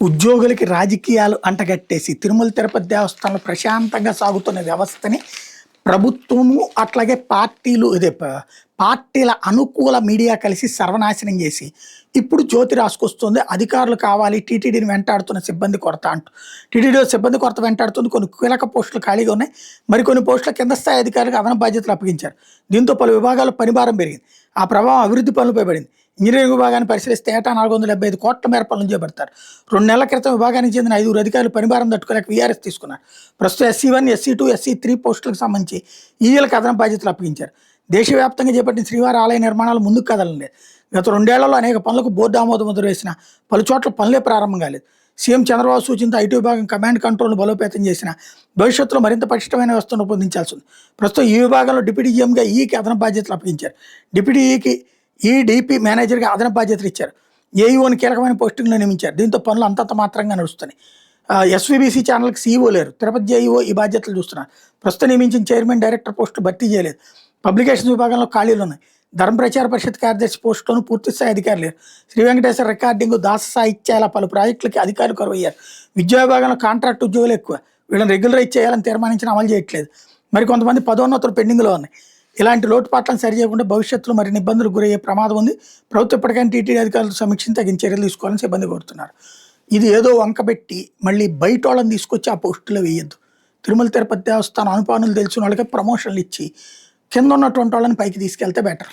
ఉద్యోగులకి రాజకీయాలు అంటగట్టేసి తిరుమల తిరుపతి దేవస్థానంలో ప్రశాంతంగా సాగుతున్న వ్యవస్థని ప్రభుత్వము అట్లాగే పార్టీల అనుకూల మీడియా కలిసి సర్వనాశనం చేసి ఇప్పుడు జ్యోతి రాసుకొస్తుంది. అధికారులు కావాలి, టీటీడీని వెంటాడుతున్న సిబ్బంది కొరత అంటూ. టీటీడీ సిబ్బంది కొరత వెంటాడుతుంది. కొన్ని కీలక పోస్టులు ఖాళీగా ఉన్నాయి. మరికొన్ని పోస్టుల కింద స్థాయి అధికారులకు అదనపు బాధ్యతలు అప్పగించారు. దీంతో పలు విభాగాల్లో పనిభారం పెరిగింది. ఆ ప్రభావం అభివృద్ధి పనులపై పడింది. ఇంజనీరింగ్ విభాగాన్ని పరిశీలిస్తే ఏటా 475 కోట్ల మేర పనులు చేపడతారు. 2 నెలల క్రితం విభాగానికి చెందిన 5 అధికారులు పనిభారం తట్టుకోలేక వీఆర్ఎస్ తీసుకున్నారు. ప్రస్తుతం SC1, SC2, SC3 పోస్టులకు సంబంధించి ఈఏలకు అదనపు బాధ్యతలు అప్పగించారు. దేశవ్యాప్తంగా చేపట్టిన శ్రీవారి ఆలయ నిర్మాణాలు ముందుకు కదలలేదు. గత 2 ఏళ్లలో అనేక పనులకు బోర్డు ఆమోద ముద్ర వేసిన పలు చోట్ల పనులే ప్రారంభం కాలేదు. సీఎం చంద్రబాబు సూచనతో ఐటీ విభాగం కమాండ్ కంట్రోల్ను బలోపేతం చేసిన భవిష్యత్తులో మరింత పటిష్టమైన వ్యవస్థను రూపొందించాల్సి ఉంది. ప్రస్తుతం ఈ విభాగంలో డిప్యూటీ జీఎంగా ఈకి అదనపు బాధ్యతలు అప్పగించారు. డిప్యూటీ DP మేనేజర్గా అదనపు బాధ్యతలు ఇచ్చారు. ఏఈఓని కీలకమైన పోస్టింగ్లో నియమించారు. దీంతో పనులు అంతంత మాత్రంగా నడుస్తున్నాయి. SVBC ఛానల్కి CEO లేరు. తిరుపతి JEO ఈ బాధ్యతలు చూస్తున్నారు. ప్రస్తుతం నియమించిన చైర్మన్, డైరెక్టర్ పోస్టు భర్తీ చేయలేదు. పబ్లికేషన్స్ విభాగంలో ఖాళీలు ఉన్నాయి. ధర్మ ప్రచార పరిషత్ కార్యదర్శి పోస్టులోనూ పూర్తిస్థాయి అధికారులు లేరు. శ్రీ వెంకటేశ్వర రికార్డింగ్, దాస సాహిత్యాల పలు ప్రాజెక్టులకి అధికారులు కరువయ్యారు. విద్యా విభాగంలో కాంట్రాక్ట్ ఉద్యోగులు ఎక్కువ. వీళ్ళని రెగ్యులరైజ్ చేయాలని తీర్మానించిన అమలు చేయట్లేదు. మరి కొంతమంది పదోన్నతులు పెండింగ్లో ఉన్నాయి. ఇలాంటి లోటుపాట్లను సరిచేయకుండా భవిష్యత్తులో మరిన్ని ఇబ్బందులకు గురయ్యే ప్రమాదం ఉంది. ప్రభుత్వం ఇప్పటికైనా టీటీడీ అధికారులు సమీక్షించి తగిన చర్యలు తీసుకోవాలని సిబ్బంది కోరుతున్నారు. ఇది ఏదో వంకబెట్టి మళ్ళీ బయట వాళ్ళని తీసుకొచ్చి ఆ పోస్టులో వేయద్దు. తిరుమల తిరుపతి దేవస్థానం అనుపానులు తెలిసిన వాళ్ళకి ప్రమోషన్లు ఇచ్చి కింద ఉన్నటువంటి వాళ్ళని పైకి తీసుకెళ్తే బెటర్.